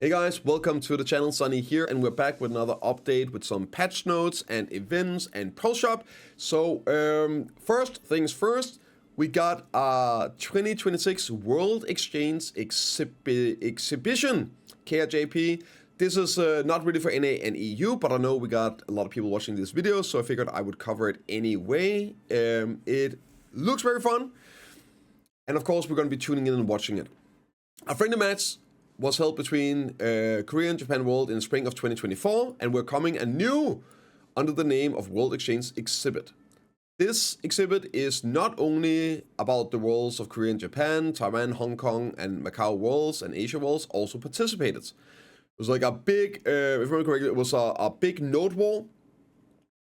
Hey guys, welcome to the channel. Sunny here, and we're back with another update with some patch notes and events and Pro Shop. So first things first, we got 2026 World Exchange Exhibition KRJP. This is not really for NA and EU, but I know we got a lot of people watching this video, so I figured I would cover it anyway. It looks very fun, and of course we're going to be tuning in and watching it. A friendly match was held between Korea and Japan World in the spring of 2024, and we're coming anew under the name of World Exchange Exhibit. This exhibit is not only about the worlds of Korea and Japan, Taiwan, Hong Kong, and Macau worlds, and Asia worlds also participated. It was like a big, if I remember correctly, it was a big node war,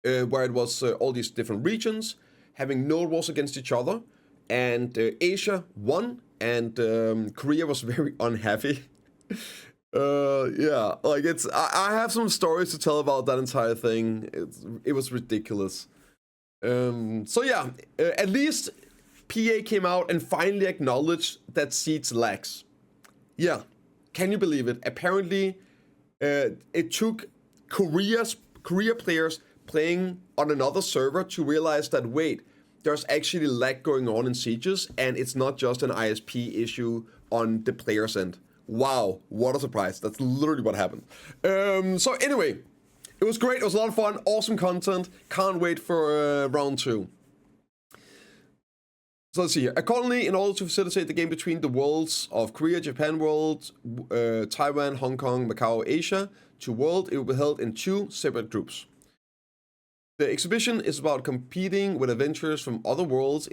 where it was all these different regions having node wars against each other, and Asia won, and Korea was very unhappy. Yeah, like I have some stories to tell about that entire thing. It was ridiculous. So yeah, at least PA came out and finally acknowledged that Seeds lacks. Yeah, can you believe it? Apparently, it took Korea players playing on another server to realize that, wait, there's actually lag going on in Sieges, and it's not just an ISP issue on the player's end. Wow, what a surprise. That's literally what happened. So anyway, it was great. It was a lot of fun. Awesome content. Can't wait for round 2. So let's see here. Accordingly, in order to facilitate the game between the worlds of Korea, Japan World, Taiwan, Hong Kong, Macau, Asia, to World, it will be held in 2 separate groups. The exhibition is about competing with adventurers from other worlds.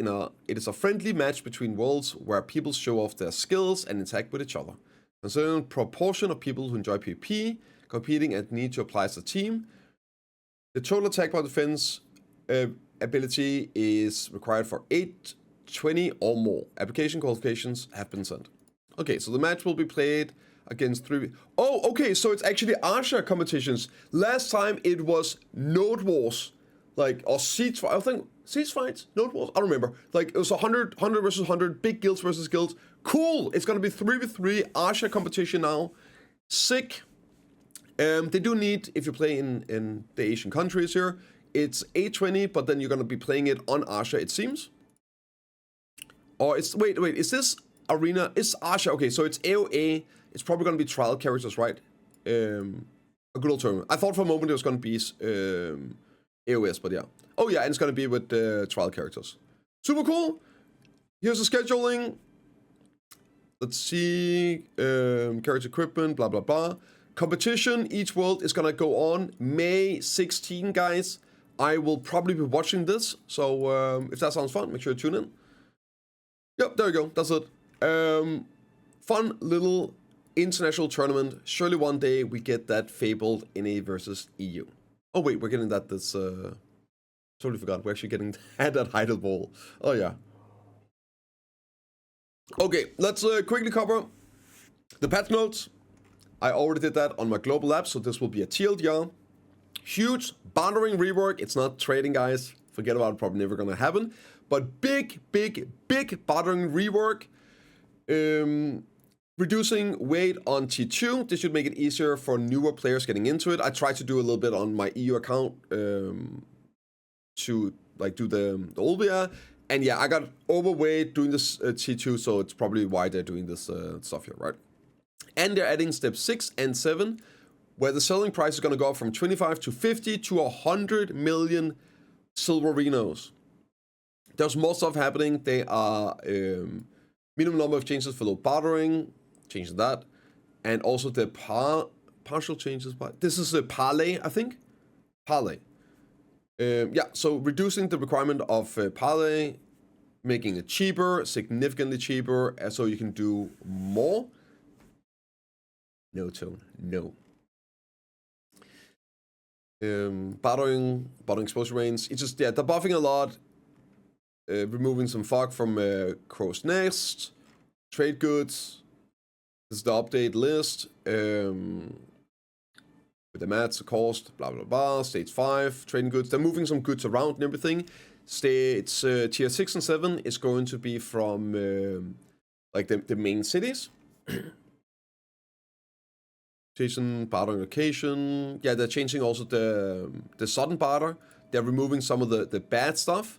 It is a friendly match between worlds where people show off their skills and interact with each other. Considering proportion of people who enjoy PvP, competing and need to apply as a team, the total attack by defense ability is required for 820 or more. Application qualifications have been sent. Okay, so the match will be played against 3... Oh, okay, so it's actually Asia competitions. Last time it was Node Wars, like, or Siege, I think, Siege Fights? Node Wars? I don't remember. Like, it was 100 versus 100, big guilds versus guilds. Cool! It's gonna be 3v3 Asia competition now. Sick. They do need, if you play in the Asian countries here, it's 820, but then you're gonna be playing it on Asia, it seems. Or it's, wait, is this Arena? It's Asia, okay, so it's AOA. It's probably gonna be trial characters, right? A good old term. I thought for a moment it was gonna be AOS, but yeah. Oh yeah, and it's gonna be with trial characters. Super cool. Here's the scheduling. Let's see, character equipment, blah, blah, blah. Competition, each world is gonna go on May 16, guys. I will probably be watching this, so if that sounds fun, make sure to tune in. Yep, there you go, that's it. Fun little international tournament. Surely one day we get that fabled NA versus EU. Oh wait, we're getting that this, totally forgot, we're actually getting that at Heidelberg. Oh yeah. Okay, let's quickly cover the patch notes. I already did that on my global app, so this will be a TLDR. Huge Bartering rework. It's not trading, guys. Forget about it, probably never gonna happen. But big Bartering rework. Reducing weight on T2. This should make it easier for newer players getting into it. I tried to do a little bit on my EU account to like do the Olvia. And yeah, I got overweight doing this T2, so it's probably why they're doing this stuff here, right? And they're adding step 6 and 7, where the selling price is going to go up from 25 to 50 to 100 million Silverinos. There's more stuff happening. They are minimum number of changes for low bartering, changing that, and also the partial changes. This is a parlay, I think. Parlay. Yeah, so reducing the requirement of parlay, making it cheaper, significantly cheaper, so you can do more. No tone, no. Bartering exposure range. It's just, yeah, they're buffing a lot. Removing some fog from Crow's Nest. Trade goods. This is the update list. With the mats, the cost, blah blah blah. Stage 5, trading goods. They're moving some goods around and everything. Stage tier 6 and 7 is going to be from like the main cities. Jason bartering location. Yeah, they're changing also the sudden barter. They're removing some of the bad stuff,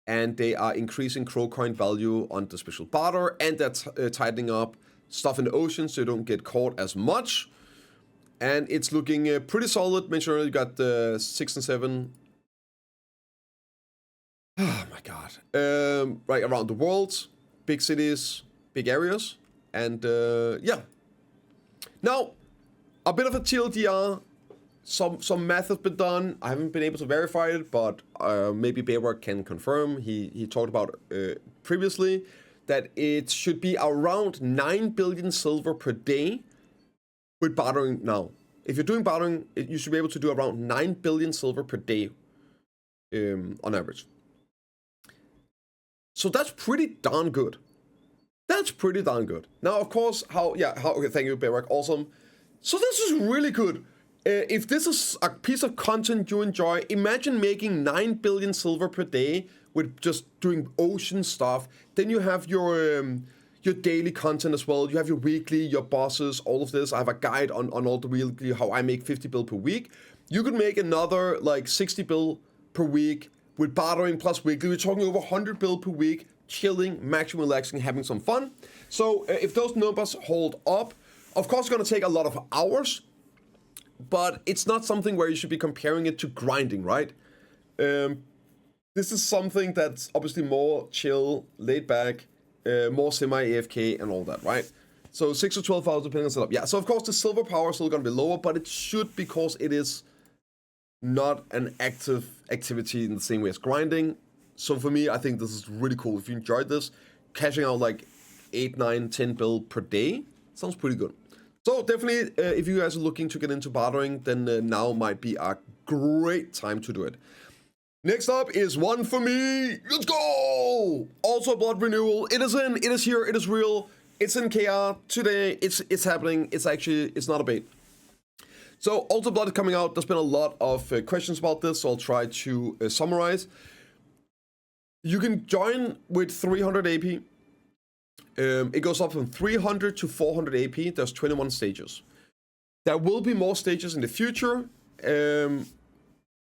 and they are increasing crow coin value on the special barter, and they're tightening up stuff in the ocean so you don't get caught as much. And it's looking pretty solid. Make sure you got the 6 and 7. Oh my god. Right around the world, big cities, big areas, and yeah. Now, a bit of a TLDR. Some math has been done. I haven't been able to verify it, but maybe Baywork can confirm. He talked about previously that it should be around 9 billion silver per day with bartering now. If you're doing bartering, you should be able to do around 9 billion silver per day on average. So that's pretty darn good. That's pretty darn good. Now, of course, okay, thank you, Baywork, awesome. So this is really good. If this is a piece of content you enjoy, imagine making 9 billion silver per day with just doing ocean stuff. Then you have your daily content as well. You have your weekly, your bosses, all of this. I have a guide on all the weekly, how I make 50 bill per week. You could make another like 60 bill per week with bartering plus weekly. We're talking over 100 bill per week, chilling, maximum relaxing, having some fun. So if those numbers hold up, of course it's going to take a lot of hours, but it's not something where you should be comparing it to grinding, right? This is something that's obviously more chill, laid back, more semi-AFK and all that, right? So 6 to 12 hours depending on setup. Yeah, so of course the silver power is still going to be lower, but it should because it is not an active activity in the same way as grinding. So for me, I think this is really cool. If you enjoyed this, cashing out like 8, 9, 10 bill per day sounds pretty good. So definitely, if you guys are looking to get into bartering, then now might be a great time to do it. Next up is one for me. Let's go! Also Blood Renewal. It is in, it is here, it is real. It's in KR today. It's happening. It's not a bait. So Also Blood is coming out. There's been a lot of questions about this, so I'll try to summarize. You can join with 300 AP. It goes up from 300 to 400 AP. There's 21 stages. There will be more stages in the future,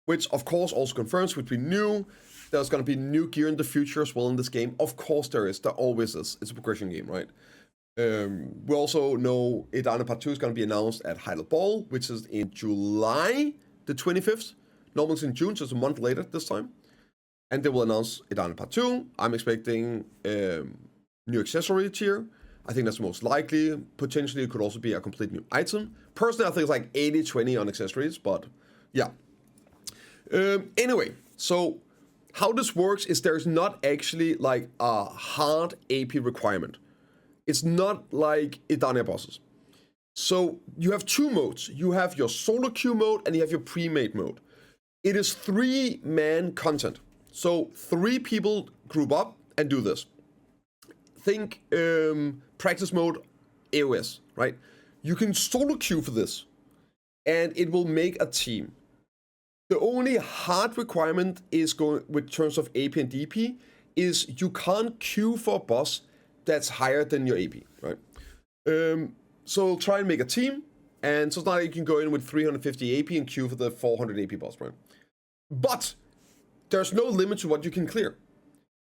which of course also confirms, which we knew. There's going to be new gear in the future as well in this game. Of course there is. There always is. It's a progression game, right? We also know Edana Part 2 is going to be announced at Heidel Ball, which is in July the 25th. Normally it's in June, so it's a month later this time. And they will announce Edana Part 2. I'm expecting new accessory tier. I think that's most likely. Potentially it could also be a complete new item. Personally, I think it's like 80-20 on accessories, but yeah. Anyway, so how this works is there's not actually like a hard AP requirement. It's not like Edania bosses. So you have two modes. You have your solo queue mode and you have your pre-made mode. It is 3-man content. So 3 people group up and do this. Think practice mode AOS, right? You can solo queue for this and it will make a team. The only hard requirement is going with terms of AP and DP is you can't queue for a boss that's higher than your AP, right? So try and make a team, and so now you can go in with 350 AP and queue for the 400 AP boss, right? But there's no limit to what you can clear.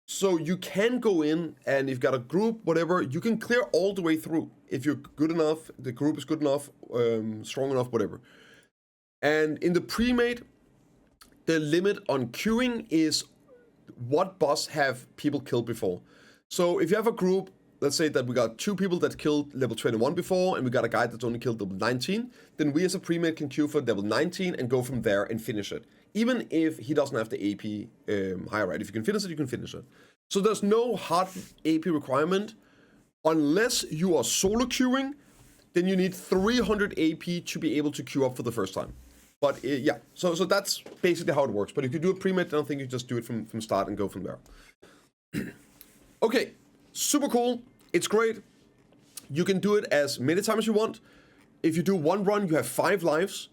So you can go in, and if you've got a group, whatever, you can clear all the way through. If you're good enough, the group is good enough, strong enough, whatever. And in the pre-made, the limit on queuing is what boss have people killed before. So if you have a group, let's say that we got 2 people that killed level 21 before, and we got a guy that's only killed level 19, then we as a pre-made can queue for level 19 and go from there and finish it. Even if he doesn't have the AP higher, right? If you can finish it, you can finish it. So there's no hard AP requirement. Unless you are solo queuing, then you need 300 AP to be able to queue up for the first time. But yeah, so that's basically how it works. But if you do a pre-made, I don't think you just do it from start and go from there. Okay, super cool. It's great. You can do it as many times as you want. If you do one run, you have 5 lives.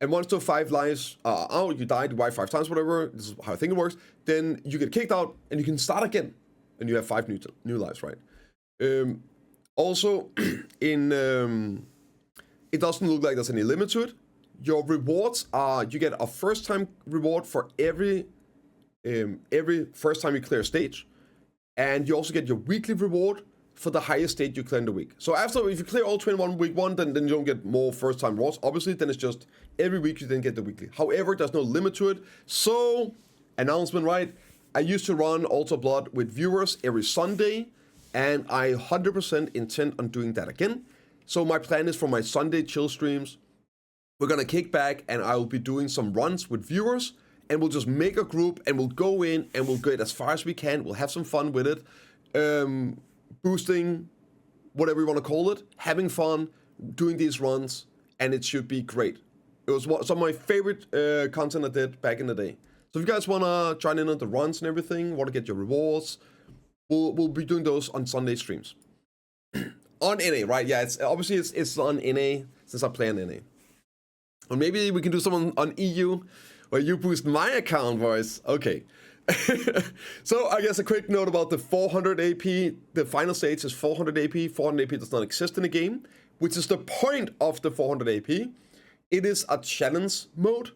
And once those 5 lives are out, you died, you wipe 5 times, whatever. This is how I think it works. Then you get kicked out and you can start again. And you have 5 new lives, right? Also, in It doesn't look like there's any limit to it. Your rewards are, you get a first time reward for every first time you clear a stage. And you also get your weekly reward for the highest stage you clear in the week. So after, if you clear all 21 week 1, then you don't get more first time rewards. Obviously, then it's just every week you then get the weekly. However, there's no limit to it. So, announcement, right? I used to run Altar Blood with viewers every Sunday, and I 100% intend on doing that again. So my plan is for my Sunday chill streams, we're gonna kick back and I will be doing some runs with viewers, and we'll just make a group and we'll go in and we'll get as far as we can. We'll have some fun with it. Boosting, whatever you want to call it, having fun, doing these runs, and it should be great. It was some of my favorite content I did back in the day. So if you guys want to join in on the runs and everything, want to get your rewards, we'll be doing those on Sunday streams. On NA, right? Yeah, it's obviously it's on NA since I play on NA. Or maybe we can do some on EU, where you boost my account, boys. Okay. So I guess a quick note about the 400 AP. The final stage is 400 AP. 400 AP does not exist in the game, which is the point of the 400 AP. It is a challenge mode.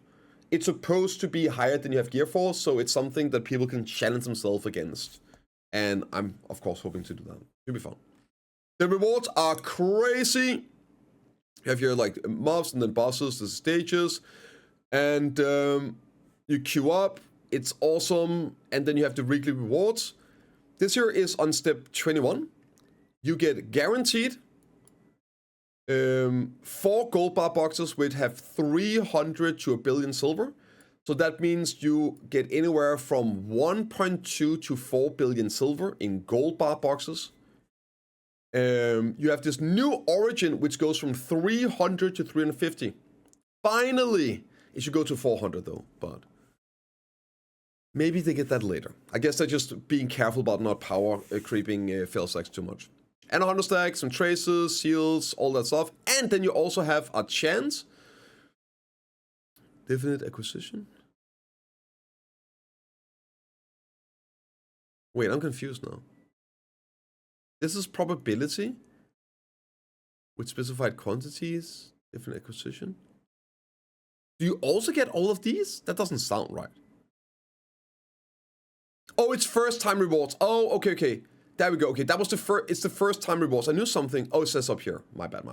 It's supposed to be higher than you have gear for, so it's something that people can challenge themselves against. And I'm, of course, hoping to do that. It'll be fun. The rewards are crazy. You have your like mobs and then bosses, the stages, and you queue up. It's awesome, and then you have the weekly rewards. This here is on step 21. You get guaranteed 4 gold bar boxes which have 300 to 1 billion silver. So that means you get anywhere from 1.2 to 4 billion silver in gold bar boxes. You have this new origin which goes from 300 to 350. Finally, it should go to 400 though, but maybe they get that later. I guess they're just being careful about not power creeping fail stacks too much. And 100 stacks, some traces, seals, all that stuff. And then you also have a chance. Definite acquisition. Wait, I'm confused now. This is probability with specified quantities, different acquisition. Do you also get all of these? That doesn't sound right. Oh, it's first time rewards. Oh, okay. There we go. Okay, that was the first. It's the first time rewards. I knew something. Oh, it says up here. My bad.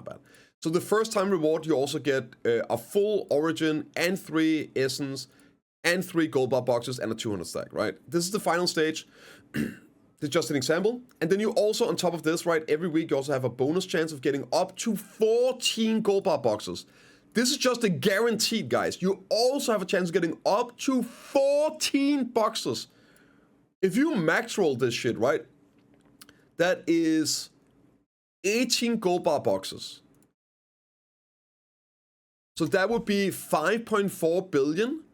So the first time reward, you also get a full origin and 3 essence and 3 gold bar boxes and a 200 stack, right? This is the final stage. This is just an example. And then you also, on top of this, right, every week you also have a bonus chance of getting up to 14 gold bar boxes. This is just a guaranteed, guys. You also have a chance of getting up to 14 boxes. If you max roll this shit, right, that is 18 gold bar boxes. So that would be 5.4 billion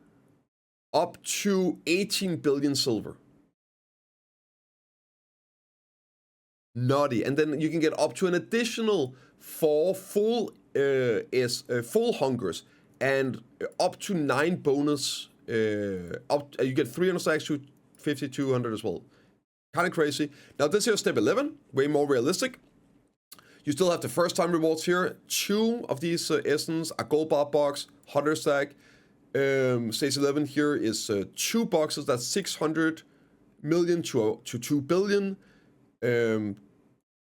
up to 18 billion silver. Nutty. And then you can get up to an additional 4 full hungers and up to 9 bonus. You get 300 stacks to 5,200 as well. Kind of crazy. Now this here is step 11, way more realistic. You still have the first time rewards here. 2 of these essence, a gold bar box, 100 stack. Stage 11 here is 2 boxes. That's 600 million to 2 billion.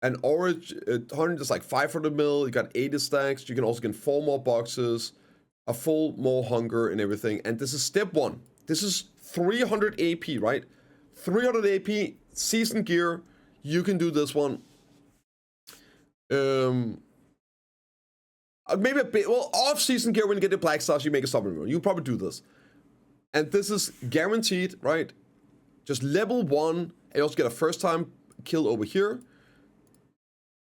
An orange 100 is like 500 mil. You got 80 stacks. You can also get 4 more boxes, a full more hunger and everything. And this is step 1. This is 300 AP, right? 300 AP, season gear. You can do this one. Maybe a bit, well, off-season gear when you get the black stars, you make a submarine. You probably do this. And this is guaranteed, right? Just level 1. And you also get a first-time kill over here.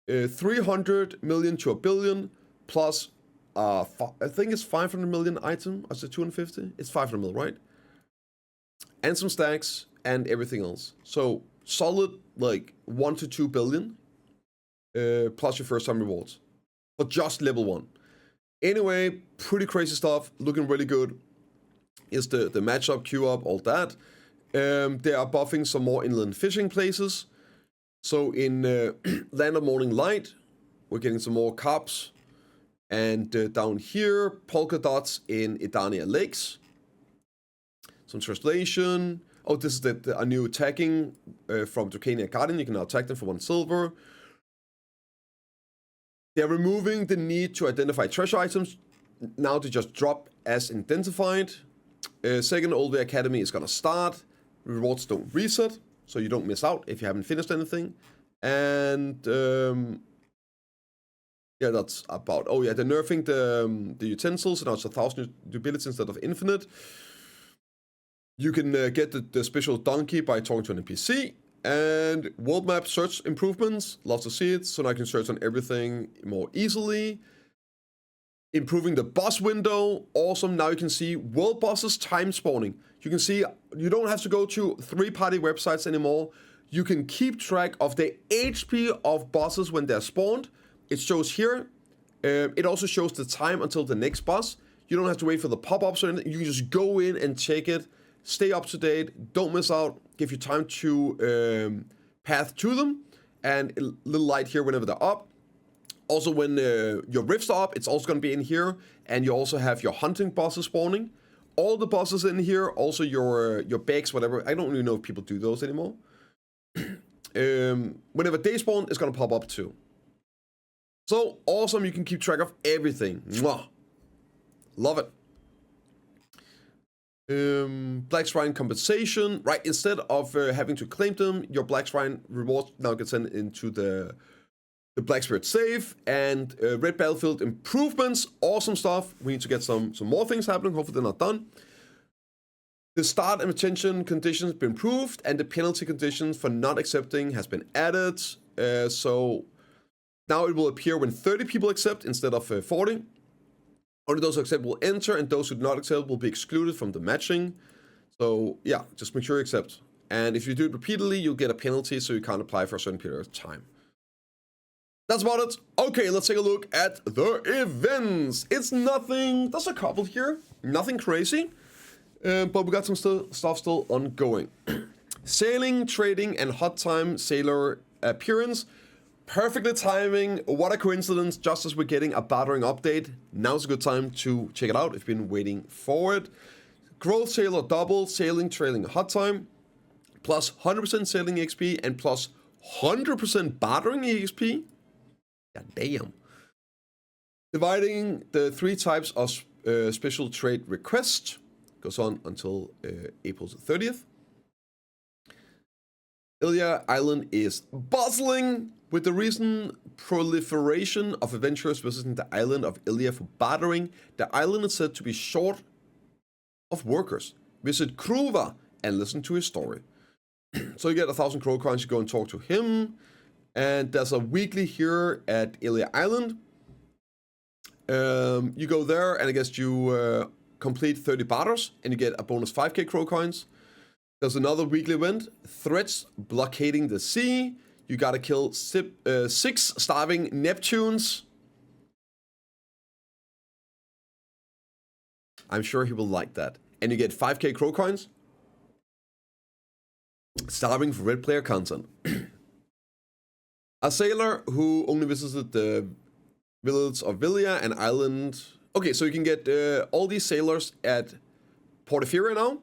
300 million to 1 billion plus, I think it's 500 million item. Or is it 250? It's 500 mil, right? And some stacks and everything else. So solid like 1 to 2 billion plus your first time rewards. But just level 1. Anyway, pretty crazy stuff. Looking really good. Is the matchup, queue up, all that. They are buffing some more inland fishing places. So in Land of Morning Light, we're getting some more cops And down here, polka dots in Edania Lakes. Some translation. Oh, this is a new tagging from Dracania Guardian. You can now tag them for 1 silver. They're removing the need to identify treasure items. Now they just drop as identified. Second, Old Academy is gonna start. Rewards don't reset, so you don't miss out if you haven't finished anything. And yeah, that's about. Oh yeah, they're nerfing the utensils, and now it's 1,000 abilities instead of infinite. You can get the special donkey by talking to an NPC. And world map search improvements, love to see it. So now I can search on everything more easily. Improving the boss window, awesome. Now you can see world bosses time spawning. You can see you don't have to go to 3-party websites anymore. You can keep track of the HP of bosses when they're spawned. It shows here. It also shows the time until the next boss. You don't have to wait for the pop-ups or anything. You can just go in and check it. Stay up to date. Don't miss out. Give you time to path to them. And a little light here whenever they're up. Also, when your rifts are up, it's also going to be in here. And you also have your hunting bosses spawning. All the bosses in here. Also your bags, whatever. I don't really know if people do those anymore. Whenever they spawn, it's going to pop up too. So awesome. You can keep track of everything. Mwah. Love it. Black Shrine compensation, right? Instead of having to claim them, your Black Shrine rewards now get sent into the Black Spirit save. And Red Battlefield improvements, awesome stuff. We need to get some more things happening. Hopefully they're not done. The start and retention conditions have been improved, and the penalty conditions for not accepting has been added. So now it will appear when 30 people accept instead of 40. Only those who accept will enter, and those who do not accept will be excluded from the matching. So yeah, just make sure you accept. And if you do it repeatedly, you'll get a penalty, so you can't apply for a certain period of time. That's about it. Okay, let's take a look at the events. It's nothing, there's a couple here, nothing crazy. But we got some stuff still ongoing. Sailing, trading, and hot time sailor appearance. Perfectly timing. What a coincidence. Just as we're getting a Bartering update, now's a good time to check it out if you've been waiting for it. Growth Sailor double, sailing, trailing, hot time, plus 100% sailing XP and plus 100% Bartering XP. God damn. Dividing the 3 types of special trade request. Goes on until April 30th. Ilya Island is bustling with the recent proliferation of adventurers visiting the island of Ilya for bartering. The island is said to be short of workers. Visit Kruva and listen to his story. So you get 1,000 crow coins, you go and talk to him. And there's a weekly here at Ilya Island. You go there and I guess you complete 30 barters and you get a bonus 5k crow coins. There's another weekly event, threats blockading the sea. You gotta kill 6 starving Neptunes. I'm sure he will like that. And you get 5k crow coins. Starving for red player content. A sailor who only visited the village of Villia and island. Okay, so you can get all these sailors at Portaferia now.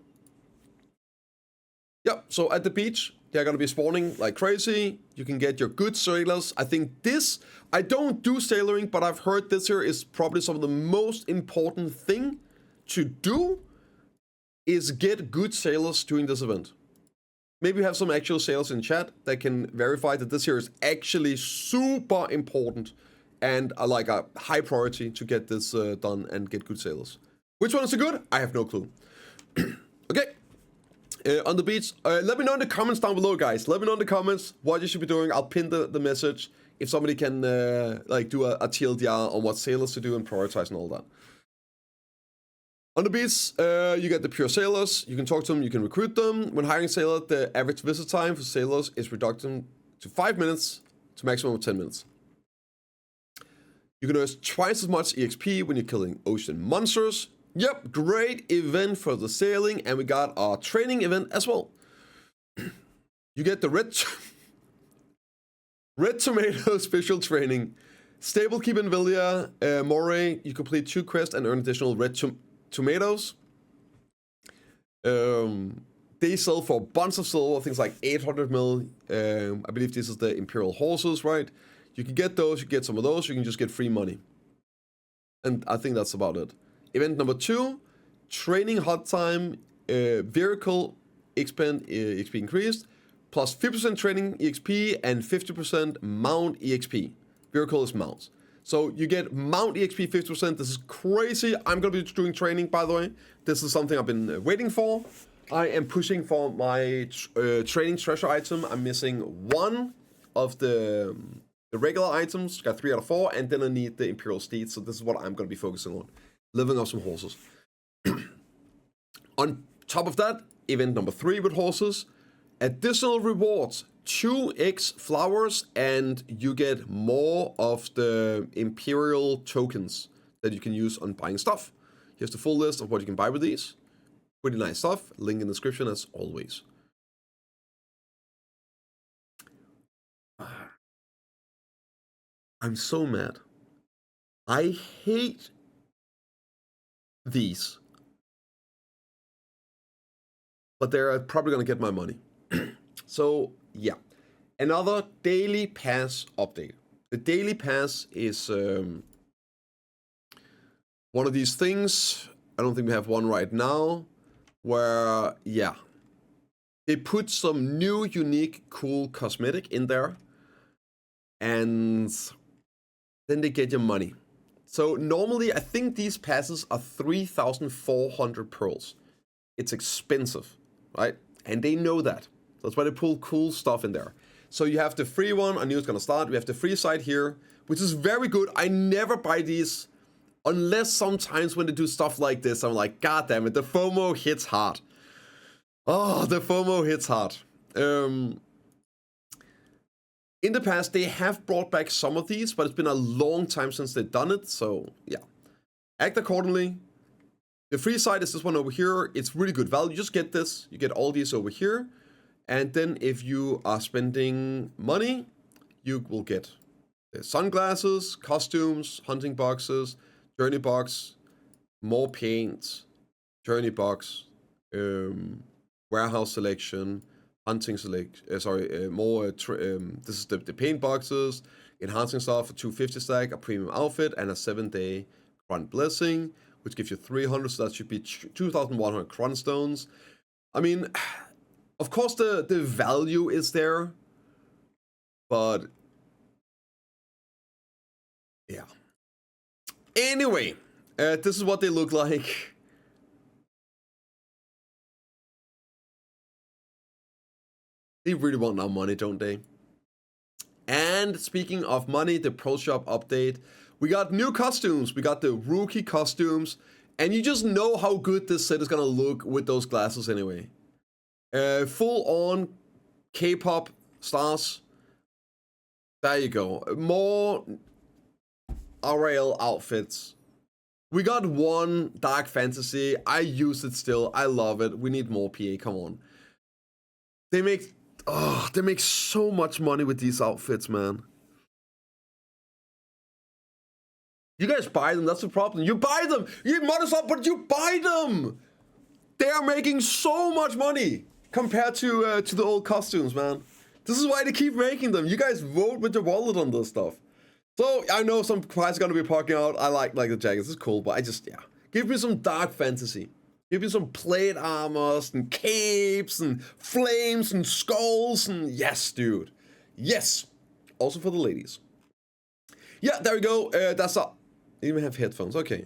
Yep, so at the beach, they're gonna be spawning like crazy. You can get your good sailors. I think this, I don't do sailoring, but I've heard this here is probably some of the most important thing to do is get good sailors during this event. Maybe we have some actual sailors in chat that can verify that this here is actually super important and like a high priority to get this done and get good sailors. Which one is the good? I have no clue. Okay. On the beach, let me know in the comments down below, guys. Let me know in the comments what you should be doing. I'll pin the message if somebody can like do a TLDR on what sailors to do and prioritize and all that. On the beach, you get the pure sailors. You can talk to them, you can recruit them. When hiring a sailor, the average visit time for sailors is reduced to 5 minutes to maximum of 10 minutes. You can earn twice as much EXP when you're killing ocean monsters. Yep, great event for the sailing, and we got our training event as well. You get the red tomato special training. Stable keep in Villia, Moray, you complete 2 quests and earn additional red tomatoes. They sell for a bunch of silver, things like 800 mil. I believe this is the Imperial Horses, right? You can get those, you get some of those, you can just get free money. And I think that's about it. Event number 2, training hot time, vehicle XP increased, plus 50% training EXP and 50% mount EXP. Vehicle is mounts. So you get mount EXP 50%. This is crazy. I'm going to be doing training, by the way. This is something I've been waiting for. I am pushing for my training treasure item. I'm missing 1 of the regular items. Got 3 out of 4. And then I need the Imperial Steed. So this is what I'm going to be focusing on. Living up some horses. On top of that, event number 3 with horses. Additional rewards. 2x flowers, and you get more of the Imperial tokens that you can use on buying stuff. Here's the full list of what you can buy with these. Pretty nice stuff. Link in the description as always. I'm so mad. I hate these. But they're probably going to get my money. So, yeah. Another daily pass update. The daily pass is one of these things. I don't think we have one right now. Where, yeah. They put some new, unique, cool cosmetic in there. And then they get your money. So, normally, I think these passes are 3,400 pearls. It's expensive, right? And they know that. That's why they pull cool stuff in there. So you have the free one. I knew it's going to start. We have the free side here, which is very good. I never buy these unless sometimes when they do stuff like this, I'm like, God damn it, the FOMO hits hard. Oh, the FOMO hits hard. In the past, they have brought back some of these, but it's been a long time since they've done it. So, yeah. Act accordingly. The free side is this one over here. It's really good value. You just get this. You get all these over here. And then if you are spending money, you will get sunglasses, costumes, hunting boxes, journey box, more paint, journey box, warehouse selection, hunting select. More. This is the paint boxes, enhancing stuff, a 250 stack, a premium outfit, and a 7-day Grunt Blessing, which gives you 300. So that should be 2,100 Grunt stones. I mean. Of course, the value is there, but yeah. Anyway, this is what they look like. They really want our money, don't they? And speaking of money, the Pro Shop update. We got new costumes. We got the rookie costumes. And you just know how good this set is going to look with those glasses anyway. Full on K-pop stars. There you go. More RL outfits. We got one Dark Fantasy. I use it still. I love it. We need more PA. Come on. They make so much money with these outfits, man. You guys buy them. That's the problem. You buy them. You modest up, but you buy them. They are making so much money. Compared to the old costumes, man. This is why they keep making them. You guys vote with your wallet on this stuff. So, I know some price is going to be parking out. I like the jackets. It's cool, but yeah. Give me some Dark Fantasy. Give me some plate armors and capes and flames and skulls and yes, dude. Yes. Also for the ladies. Yeah, there we go. That's all. You even have headphones. Okay.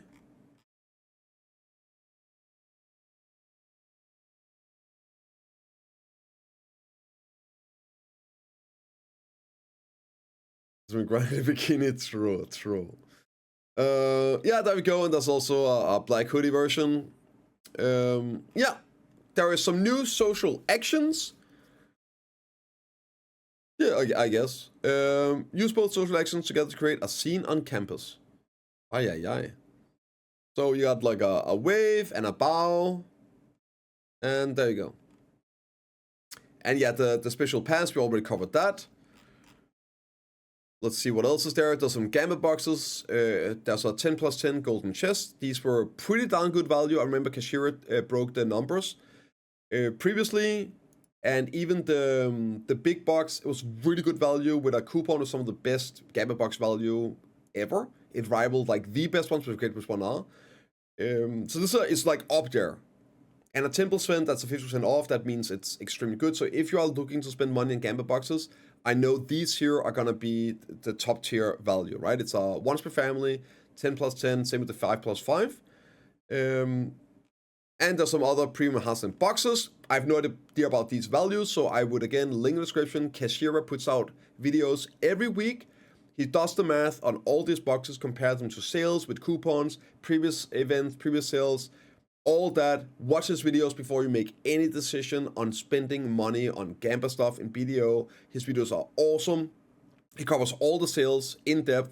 Grinding bikini, true. Yeah, there we go, and there's also a black hoodie version. Yeah, there are some new social actions. Yeah, I guess. Use both social actions together to create a scene on campus. Aye. So you got like a wave and a bow, and there you go. And yeah, the special pass, we already covered that. Let's see what else is there. There's some gambit boxes. There's a 10+10 golden chest. These were pretty darn good value. I remember Kashira broke the numbers previously. And even the big box, it was really good value with a coupon of some of the best gambit box value ever. It rivaled like the best ones, we forget which one are. So this is like up there. And a 10%, that's a 50% off. That means it's extremely good. So if you are looking to spend money in gambit boxes, I know these here are gonna be the top tier value, right? It's a once per family, 10+10, same with the 5+5. And there's some other premium Hassan boxes. I have no idea about these values, so I would again link in the description. Kashira puts out videos every week. He does the math on all these boxes, compares them to sales with coupons, previous events, previous sales, all that. Watch his videos before you make any decision on spending money on gambit stuff in BDO. His videos are awesome. He covers all the sales in depth.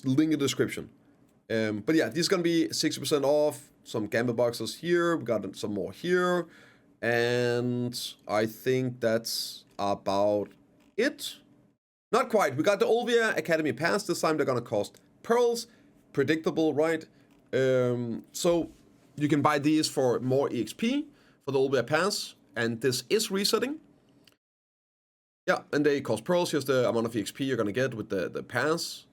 Link in the description. But yeah, this is gonna be 60% off. Some gambit boxes here. We got some more here. And I think that's about it. Not quite. We got the Olvia Academy Pass. This time they're gonna cost pearls. Predictable, right? So you can buy these for more EXP for the Olvia Pass. And this is resetting. Yeah, and they cost pearls. Here's the amount of EXP you're gonna get with the pass.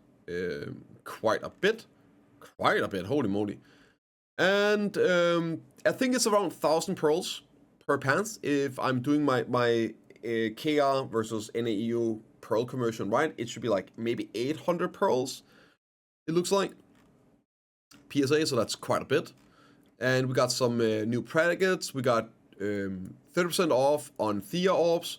Quite a bit. Holy moly. And I think it's around 1,000 pearls per pass if I'm doing my KR versus NAEU pearl conversion right. It should be like maybe 800 pearls, it looks like. PSA, so that's quite a bit. And we got some new predicates. We got 30% off on Thea Orbs.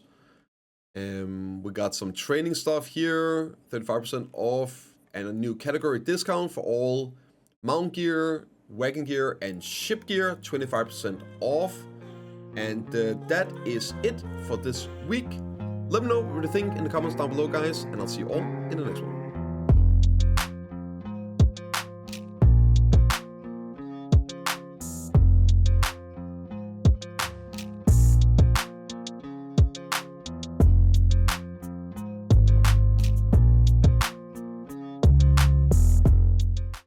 We got some training stuff here, 35% off, and a new category discount for all mount gear, wagon gear, and ship gear, 25% off. And that is it for this week. Let me know what you think in the comments down below, guys, and I'll see you all in the next one.